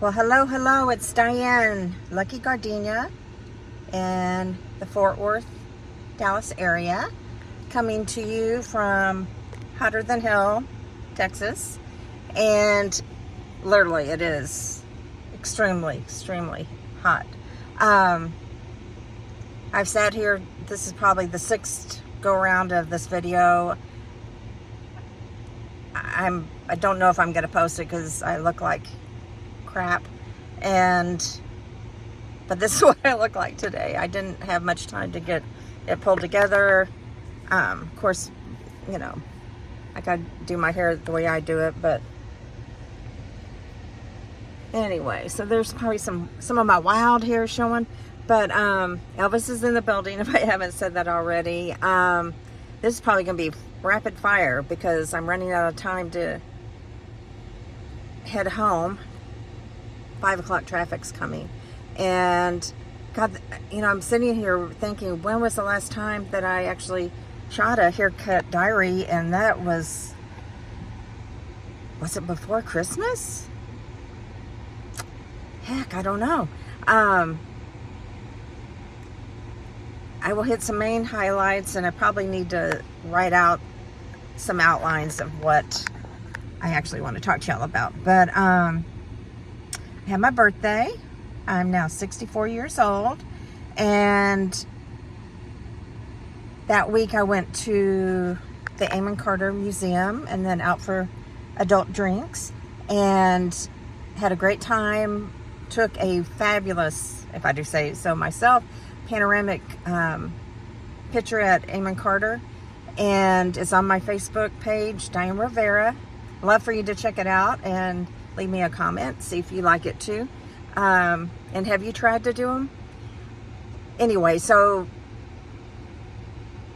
Well, hello, it's Diane, Lucky Gardenia, in the Fort Worth, Dallas area, coming to you from hotter than hell, Texas, and literally it is extremely hot. I've sat here, this is probably the 6th go around of this video. I don't know if I'm going to post it because I look like crap, but this is what I look like today. I didn't have much time to get it pulled together. Of course, you know, I gotta do my hair the way I do it, but anyway, so there's probably some of my wild hair showing, but Elvis is in the building if I haven't said that already. This is probably gonna be rapid fire because I'm running out of time to head home. 5 o'clock traffic's coming, and God, you know, I'm sitting here thinking, when was the last time that I actually shot a haircut diary? And that was it before Christmas? Heck, I don't know. I will hit some main highlights, and I probably need to write out some outlines of what I actually want to talk to y'all about. But I had my birthday. I'm now 64 years old, and that week I went to the Amon Carter Museum and then out for adult drinks and had a great time. Took a fabulous, if I do say so myself, panoramic picture at Amon Carter, and it's on my Facebook page, Diane Rivera. Love for you to check it out and leave me a comment, see if you like it too. And have you tried to do them? Anyway, so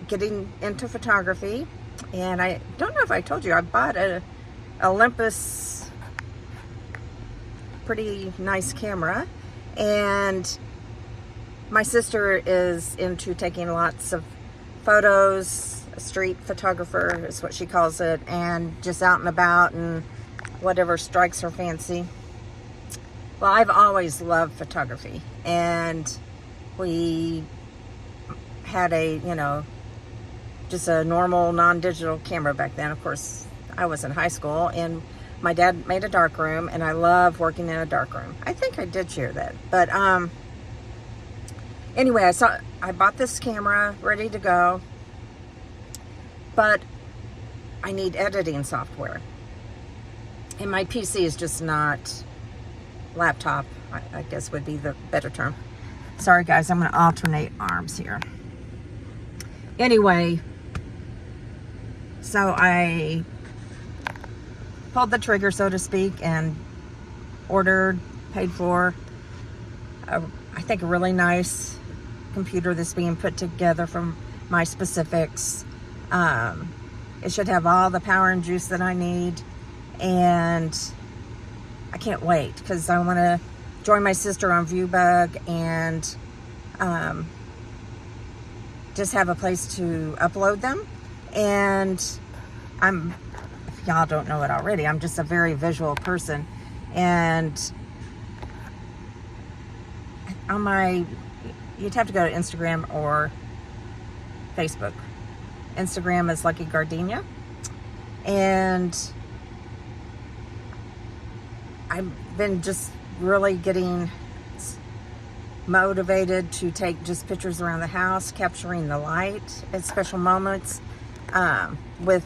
getting into photography, and I don't know if I told you, I bought a Olympus pretty nice camera, and my sister is into taking lots of photos. A street photographer is what she calls it, and just out and about and whatever strikes her fancy. Well, I've always loved photography, and we had a, you know, just a normal non-digital camera back then. Of course, I was in high school, and my dad made a darkroom, and I love working in a darkroom. I think I did share that, but anyway, I bought this camera ready to go, but I need editing software, and my PC is just not laptop, I guess would be the better term. Sorry guys, I'm going to alternate arms here. Anyway, so I pulled the trigger, so to speak, and ordered, paid for, I think a really nice computer that's being put together from my specifics. It should have all the power and juice that I need, and I can't wait because I want to join my sister on Viewbug and just have a place to upload them. And if y'all don't know it already, I'm just a very visual person, and you'd have to go to Instagram or Facebook. Instagram is Lucky Gardenia, and I've been just really getting motivated to take just pictures around the house, capturing the light at special moments with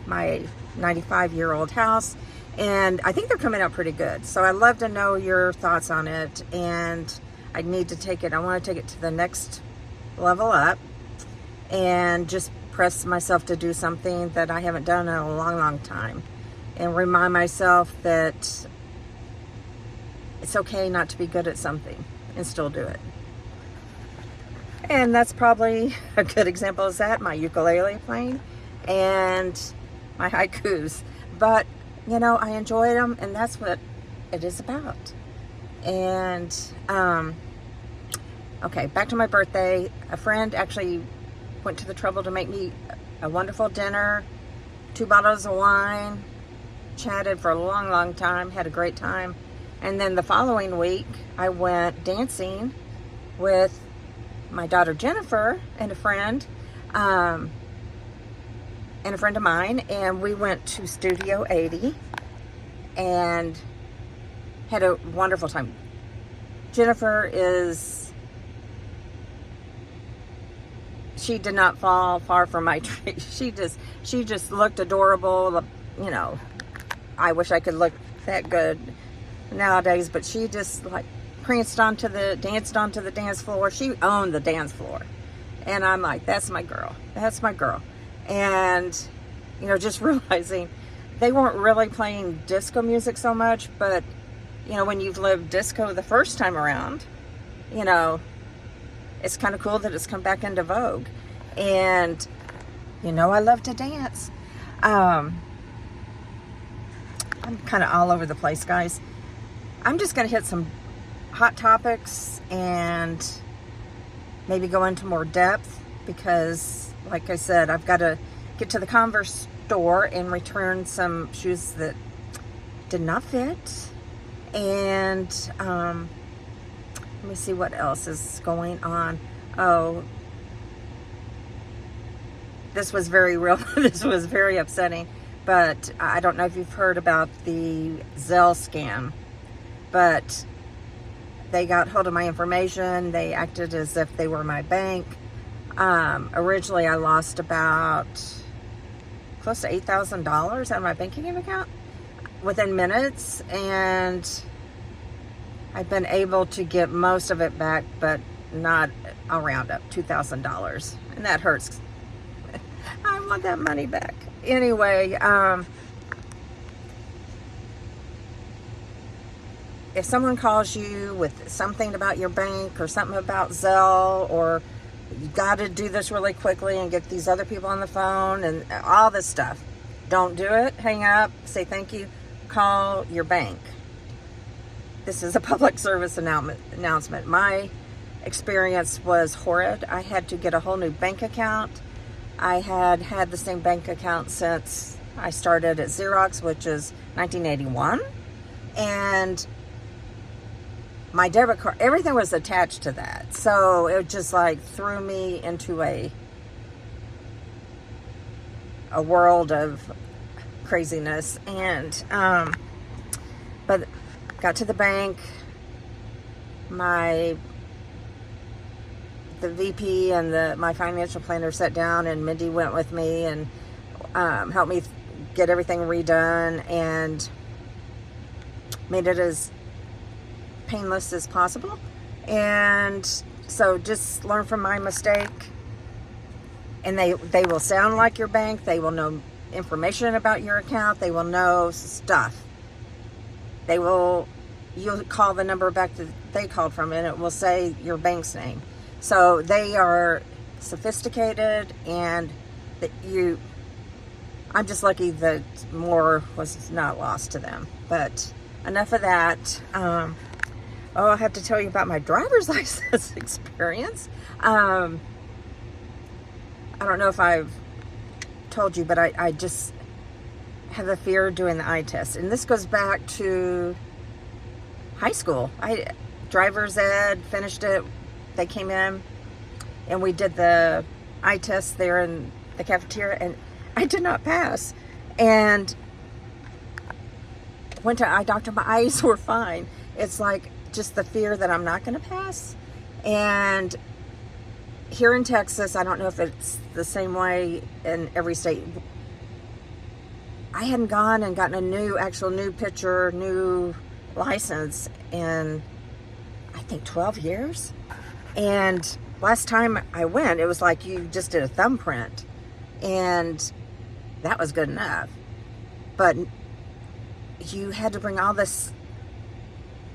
my 95-year-old house, and I think they're coming out pretty good. So I'd love to know your thoughts on it, and I want to take it to the next level up and just press myself to do something that I haven't done in a long time, and remind myself that it's okay not to be good at something and still do it. And that's probably a good example is that, my ukulele playing and my haikus. But, you know, I enjoy them, and that's what it is about. And, okay, back to my birthday. A friend actually went to the trouble to make me a wonderful dinner, 2 bottles of wine, chatted for a long time, had a great time. And then the following week, I went dancing with my daughter Jennifer and a friend of mine, and we went to Studio 80 and had a wonderful time. Jennifer she did not fall far from my tree. She just looked adorable. You know, I wish I could look that good nowadays, but she just like danced onto the dance floor. She owned the dance floor. And I'm like, that's my girl. That's my girl. And, you know, just realizing they weren't really playing disco music so much, but, you know, when you've lived disco the first time around, you know, it's kind of cool that it's come back into vogue. And, you know, I love to dance. I'm kind of all over the place, guys. I'm just going to hit some hot topics and maybe go into more depth because, like I said, I've got to get to the Converse store and return some shoes that did not fit. And let me see what else is going on. Oh, this was very real. This was very upsetting. But I don't know if you've heard about the Zelle scam. But they got hold of my information. They acted as if they were my bank. Originally, I lost about close to $8,000 out of my banking account within minutes. And I've been able to get most of it back, but not, I'll round up $2,000. And that hurts. I want that money back. Anyway, if someone calls you with something about your bank or something about Zelle, or you got to do this really quickly and get these other people on the phone and all this stuff, don't do it. Hang up, say thank you, call your bank. This is a public service announcement. My experience was horrid. I had to get a whole new bank account. I had the same bank account since I started at Xerox, which is 1981. And my debit card, everything was attached to that. So it just like threw me into a world of craziness. And, but got to the bank, the VP and my financial planner sat down, and Mindy went with me and helped me get everything redone and made it as painless as possible. And so just learn from my mistake. And they will sound like your bank. They will know information about your account. They will know stuff. You'll call the number back that they called from, and it will say your bank's name. So they are sophisticated, and I'm just lucky that more was not lost to them. But enough of that. I have to tell you about my driver's license experience. I don't know if I've told you, but I just have a fear of doing the eye test. And this goes back to high school. Driver's ed, finished it. They came in and we did the eye test there in the cafeteria, and I did not pass. And went to eye doctor. My eyes were fine. It's like just the fear that I'm not going to pass. And here in Texas, I don't know if it's the same way in every state. I hadn't gone and gotten a new license in, I think, 12 years. And last time I went, it was like you just did a thumbprint, and that was good enough. But you had to bring all this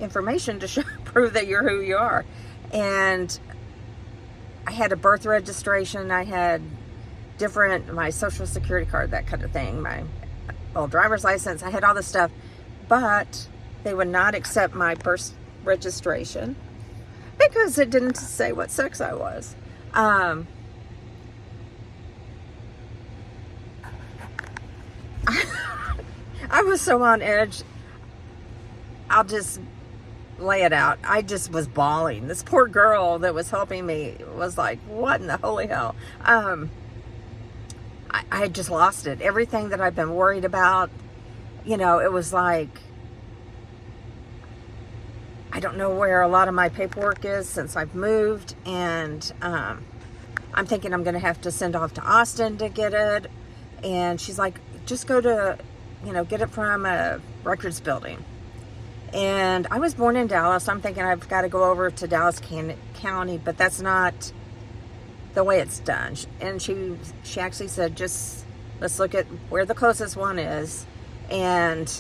information to prove that you're who you are. And I had a birth registration. I had my social security card, that kind of thing, my old driver's license. I had all this stuff, but they would not accept my birth registration because it didn't say what sex I was. I was so on edge. I'll just lay it out. I just was bawling. This poor girl that was helping me was like, what in the holy hell? I had just lost it. Everything that I've been worried about, you know, it was like, I don't know where a lot of my paperwork is since I've moved, and I'm thinking I'm going to have to send off to Austin to get it. And she's like, just go to, you know, get it from a records building. And I was born in Dallas. I'm thinking I've got to go over to Dallas County, but that's not the way it's done. And she actually said, just let's look at where the closest one is. And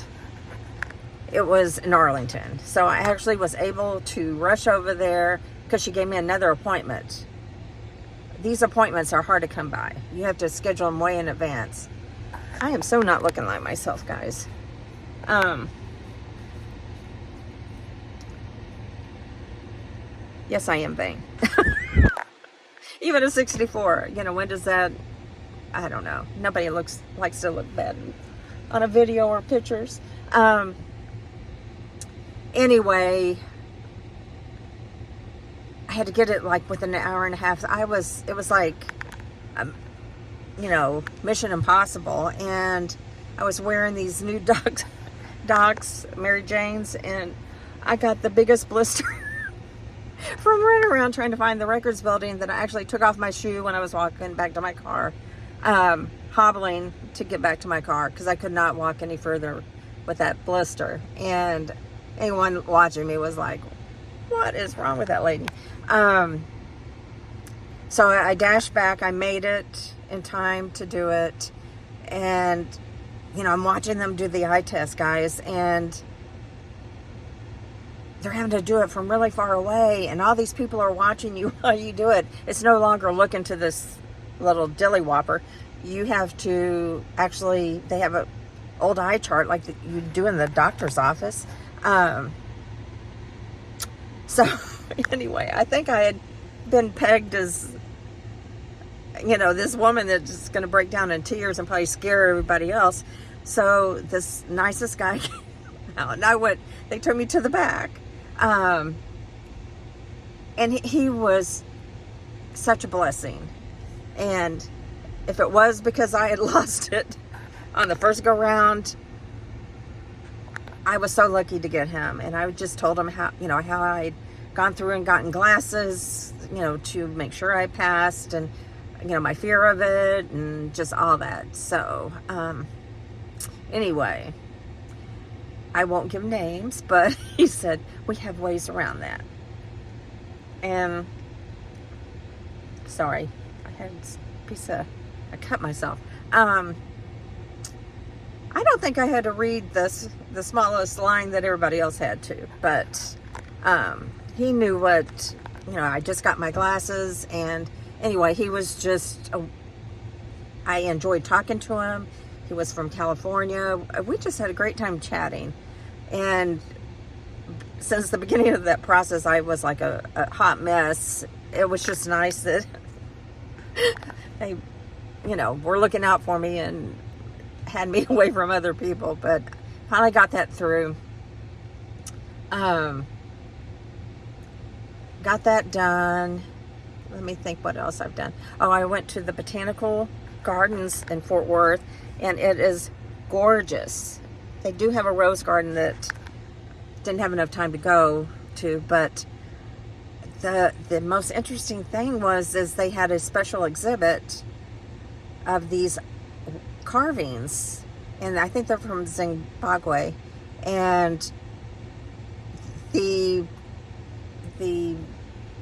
it was in Arlington. So I actually was able to rush over there because she gave me another appointment. These appointments are hard to come by. You have to schedule them way in advance. I am so not looking like myself, guys. Yes, I am vain. Even at 64, you know, when does that, I don't know. Nobody likes to look bad on a video or pictures. Anyway, I had to get it like within an hour and a half. It was like, you know, Mission Impossible. And I was wearing these new Docs, Mary Jane's, and I got the biggest blister from running around trying to find the records building that I actually took off my shoe when I was walking back to my car, hobbling to get back to my car because I could not walk any further with that blister. And anyone watching me was like, what is wrong with that lady? So I dashed back. I made it in time to do it. And, you know, I'm watching them do the eye test, guys, and they're having to do it from really far away, and all these people are watching you while you do it. It's no longer look into this little dilly whopper. You have to actually, they have a old eye chart like you do in the doctor's office. So anyway, I think I had been pegged as, you know, this woman that's just going to break down in tears and probably scare everybody else. So this nicest guy came out, and they took me to the back. And he was such a blessing. And if it was because I had lost it on the first go round, I was so lucky to get him. And I just told him how I'd gone through and gotten glasses, you know, to make sure I passed, and, you know, my fear of it and just all that. So, anyway, I won't give names, but he said, we have ways around that. And, sorry, I cut myself. I don't think I had to read the smallest line that everybody else had to, but he knew what, you know, I just got my glasses, and anyway, he was just, I enjoyed talking to him. He was from California. We just had a great time chatting. And since the beginning of that process, I was like a hot mess. It was just nice that they, you know, were looking out for me and had me away from other people. But finally got that through. Got that done. Let me think what else I've done. Oh, I went to the Botanical Gardens in Fort Worth, and it is gorgeous. They do have a rose garden that didn't have enough time to go to, but the most interesting thing is they had a special exhibit of these carvings, and I think they're from Zimbabwe, and the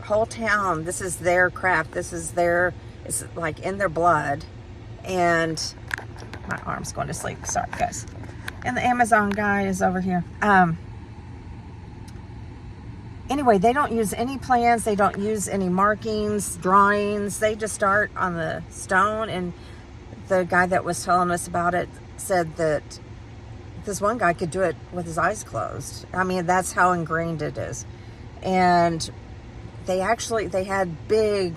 whole town, this is their craft, it's like in their blood. And my arm's going to sleep, sorry guys. And the Amazon guy is over here. Anyway, they don't use any plans, they don't use any markings, drawings, they just start on the stone. And the guy that was telling us about it said that this one guy could do it with his eyes closed. I mean, that's how ingrained it is. And they had big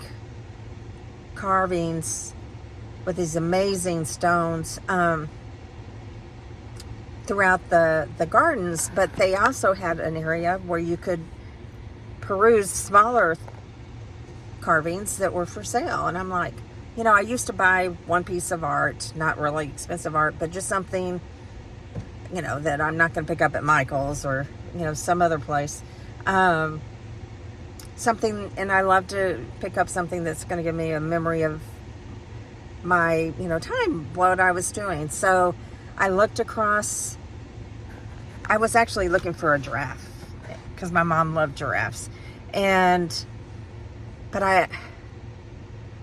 carvings with these amazing stones. throughout the gardens, but they also had an area where you could peruse smaller carvings that were for sale. And I'm like, I used to buy one piece of art, not really expensive art, but just something, that I'm not going to pick up at Michael's or, some other place. Something, and I love to pick up something that's going to give me a memory of my, time, what I was doing. So I looked across, I was actually looking for a giraffe because my mom loved giraffes. But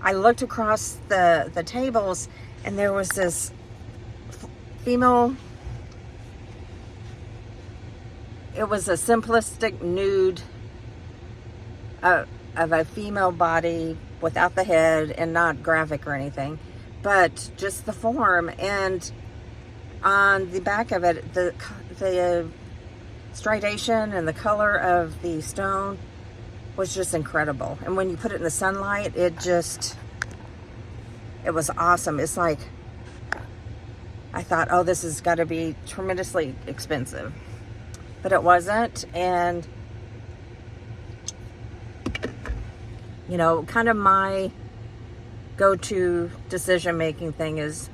I looked across the tables, and there was this female, it was a simplistic nude of a female body without the head, and not graphic or anything, but just the form. And on the back of it, the striation and the color of the stone was just incredible. And when you put it in the sunlight, it was awesome. It's like, I thought, oh, this has got to be tremendously expensive, but it wasn't. And kind of my go-to decision-making thing is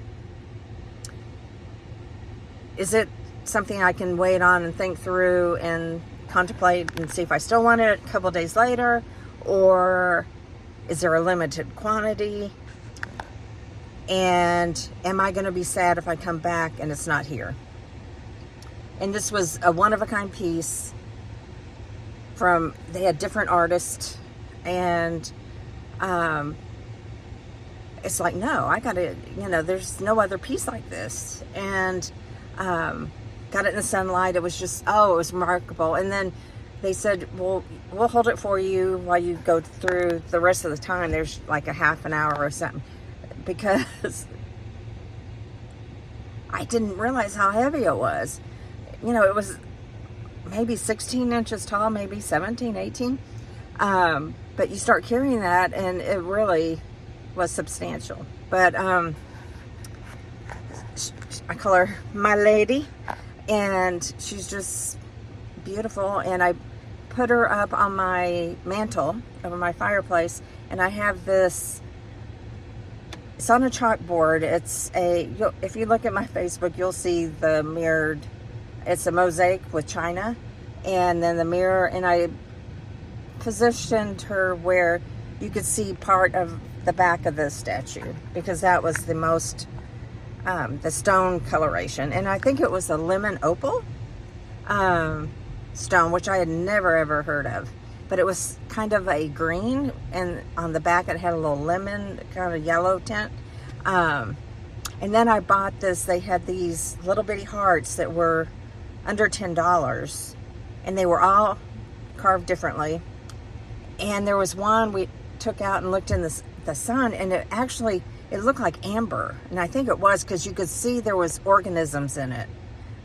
it something I can wait on and think through and contemplate and see if I still want it a couple days later, or is there a limited quantity, and am I going to be sad if I come back and it's not here? And this was a one-of-a-kind piece they had different artists, and it's like, no, I gotta, there's no other piece like this. And got it in the sunlight. It was just, it was remarkable. And then they said, well, we'll hold it for you while you go through the rest of the time. There's like a half an hour or something, because I didn't realize how heavy it was. It was maybe 16 inches tall, maybe 17, 18. But you start carrying that, and it really was substantial. But I call her my lady, and she's just beautiful. And I put her up on my mantle over my fireplace, and I have this, it's on a chalkboard. If you look at my Facebook, you'll see the mirrored, it's a mosaic with china, and then the mirror, and I positioned her where you could see part of the back of the statue, because that was the most the stone coloration. And I think it was a lemon opal stone, which I had never ever heard of, but it was kind of a green, and on the back it had a little lemon kind of yellow tint. And then I bought this, they had these little bitty hearts that were under $10, and they were all carved differently. And there was one we took out and looked in the sun, and it looked like amber. And I think it was because you could see there was organisms in it,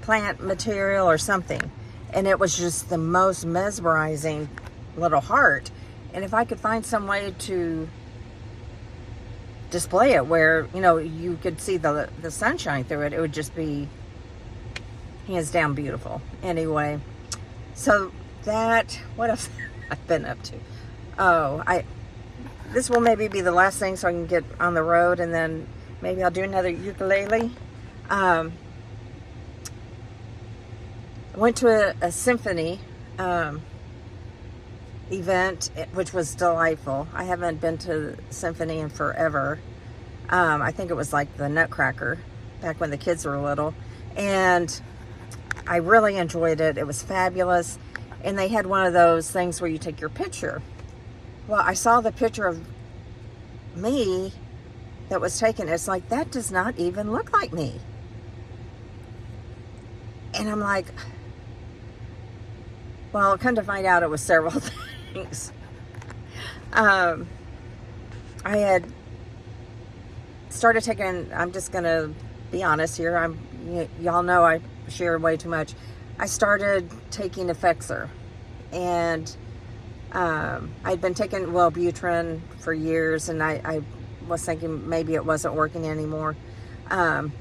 plant material or something. And it was just the most mesmerizing little heart. And if I could find some way to display it where, you could see the sunshine through it, it would just be hands down beautiful. Anyway, so what else I've been up to? This will maybe be the last thing so I can get on the road, and then maybe I'll do another ukulele. I went to a symphony event, which was delightful. I haven't been to symphony in forever. I think it was like the Nutcracker back when the kids were little, and I really enjoyed it. It was fabulous. And they had one of those things where you take your picture. Well, I saw the picture of me that was taken. It's like, that does not even look like me. And I'm like, well, come to find out, it was several things. I had started taking, I'm just going to be honest here. Y'all know I share way too much. I started taking Effexor, and I'd been taking Wellbutrin for years, and I was thinking maybe it wasn't working anymore. And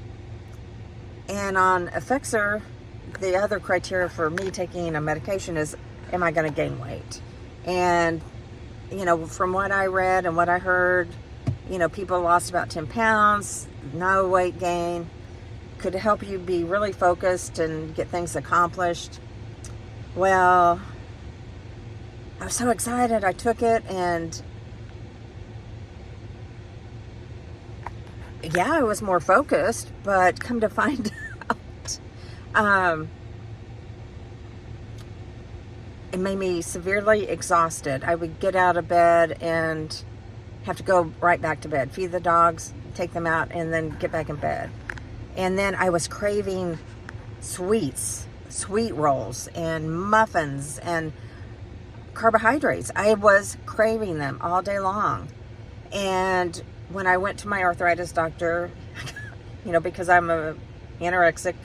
on Effexor, the other criteria for me taking a medication is, am I going to gain weight? And, you know, from what I read and what I heard, you know, people lost about 10 pounds, no weight gain, could help you be really focused and get things accomplished. Well, I was so excited. I took it, and yeah, I was more focused, but come to find out, it made me severely exhausted. I would get out of bed and have to go right back to bed, feed the dogs, take them out, and then get back in bed. And then I was craving sweets, sweet rolls and muffins and carbohydrates. I was craving them all day long. And when I went to my arthritis doctor, you know, because I'm a anorexic,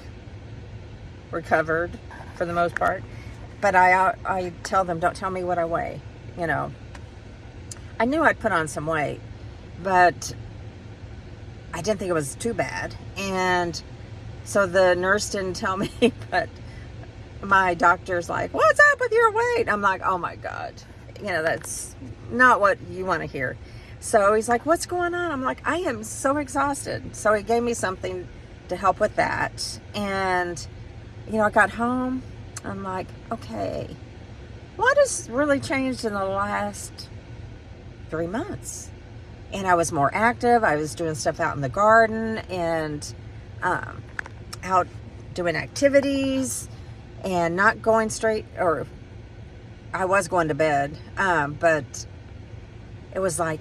recovered for the most part, but I tell them, don't tell me what I weigh, you know. I knew I'd put on some weight, but I didn't think it was too bad. And so the nurse didn't tell me, but my doctor's like, what's up with your weight? I'm like, oh my God, you know, that's not what you want to hear. So he's like, what's going on? I'm like, I am so exhausted. So he gave me something to help with that. And, you know, I got home. I'm like, okay, what has really changed in the last 3 months? And I was more active. I was doing stuff out in the garden and out doing activities and not going straight, or I was going to bed, but it was like,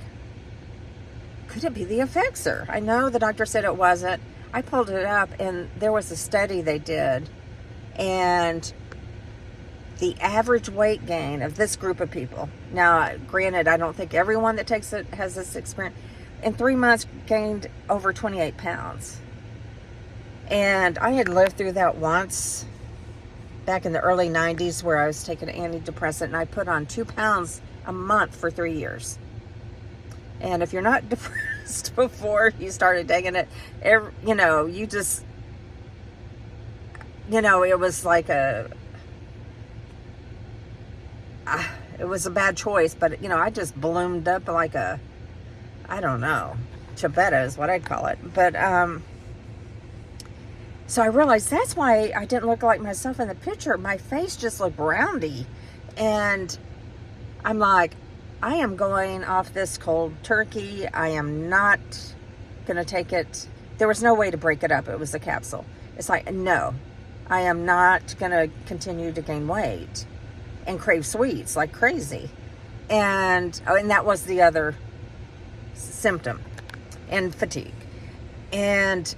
could it be the Effexor? I know the doctor said it wasn't. I pulled it up, and there was a study they did, and the average weight gain of this group of people, now granted, I don't think everyone that takes it has this experience, in 3 months gained over 28 pounds. And I had lived through that once back in the early 90s, where I was taking an antidepressant, and I put on 2 pounds a month for 3 years. And if you're not depressed before you started taking it, you know, you just, you know, it was like it was a bad choice, but, you know, I just bloomed up like a, I don't know, Chibetta is what I'd call it. But, so I realized that's why I didn't look like myself in the picture. My face just looked roundy. And I'm like, I am going off this cold turkey. I am not going to take it. There was no way to break it up. It was a capsule. It's like, no, I am not going to continue to gain weight and crave sweets like crazy. And that was the other symptom, and fatigue. And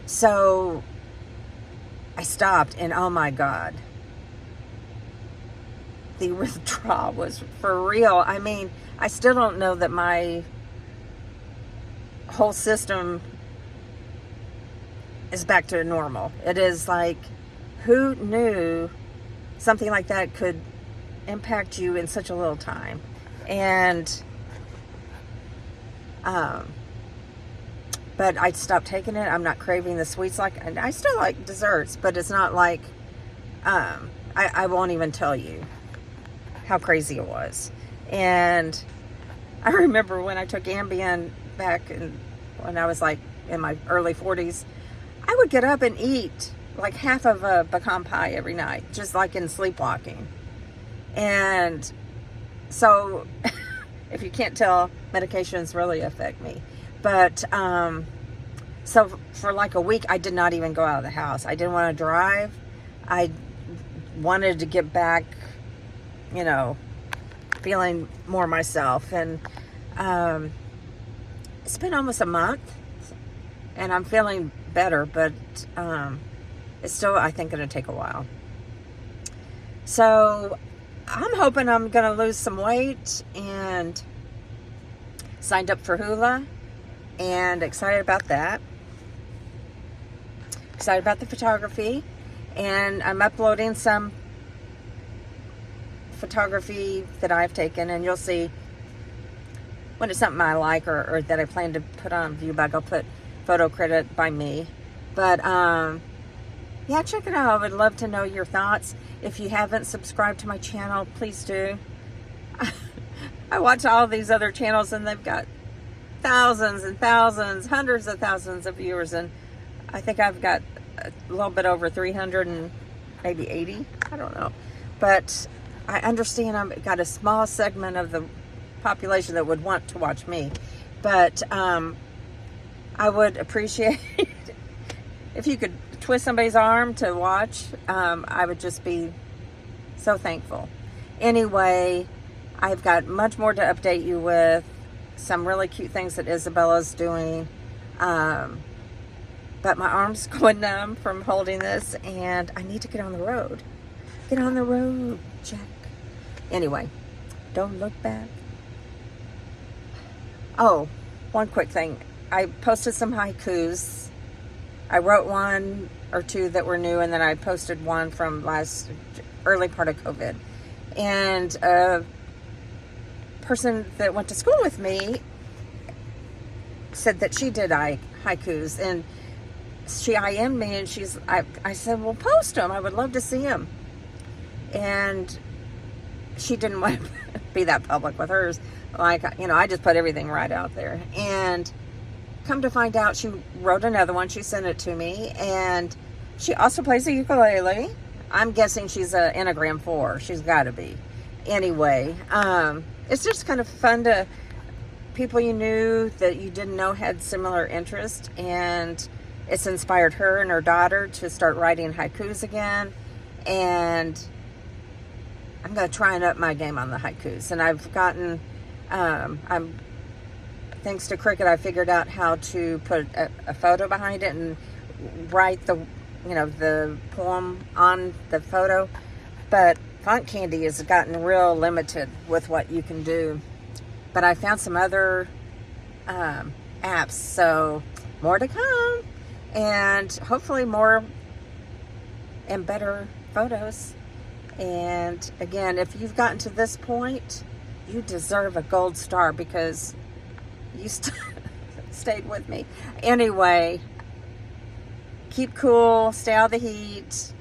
so I stopped, and oh my God, the withdrawal was for real. I mean, I still don't know that my whole system is back to normal. It is like, who knew something like that could impact you in such a little time? And but I stopped taking it. I'm not craving the sweets. And I still like desserts, but it's not like I won't even tell you how crazy it was. And I remember when I took Ambien back when I was like in my early 40s, I would get up and eat like half of a pecan pie every night, just like in sleepwalking. And so if you can't tell, medications really affect me. But so for like a week, I did not even go out of the house. I didn't want to drive. I wanted to get back, you know, feeling more myself. And it's been almost a month, and I'm feeling better, but it's still, I think, going to take a while. So I'm hoping I'm going to lose some weight, and signed up for hula, and excited about that. Excited about the photography, and I'm uploading some photography that I've taken, and you'll see when it's something I like or that I plan to put on Viewbug. I'll put photo credit by me. But yeah, check it out. I would love to know your thoughts. If you haven't subscribed to my channel, please do. I watch all these other channels and they've got thousands and thousands, hundreds of thousands of viewers, and I think I've got a little bit over 300 and maybe 80. I don't know. But I understand I've got a small segment of the population that would want to watch me. But I would appreciate if you could twist somebody's arm to watch. I would just be so thankful. Anyway, I've got much more to update you with. Some really cute things that Isabella's doing. But my arm's going numb from holding this, and I need to get on the road. Get on the road, Jack. Anyway, don't look back. Oh, one quick thing. I posted some haikus. I wrote one or two that were new, and then I posted one from early part of COVID. And a person that went to school with me said that she did haikus, and she IM'd me, and I said, well, post them. I would love to see them. And she didn't want to be that public with hers. Like, you know, I just put everything right out there. And come to find out, she wrote another one. She sent it to me, and she also plays the ukulele. I'm guessing she's an Enneagram 4. She's got to be. Anyway, it's just kind of fun to people you knew that you didn't know had similar interest, and it's inspired her and her daughter to start writing haikus again. And I'm going to try and up my game on the haikus. And I've gotten, thanks to Cricket, I figured out how to put a photo behind it and write the poem on the photo. But Font Candy has gotten real limited with what you can do. But I found some other apps, so more to come. And hopefully more and better photos. And again, if you've gotten to this point, you deserve a gold star because you stayed with me. Anyway, keep cool, stay out of the heat.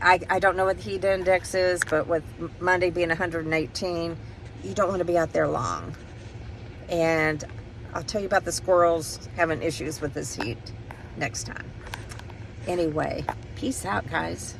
I don't know what the heat index is, but with Monday being 118, you don't want to be out there long. And I'll tell you about the squirrels having issues with this heat next time. Anyway, peace out, guys.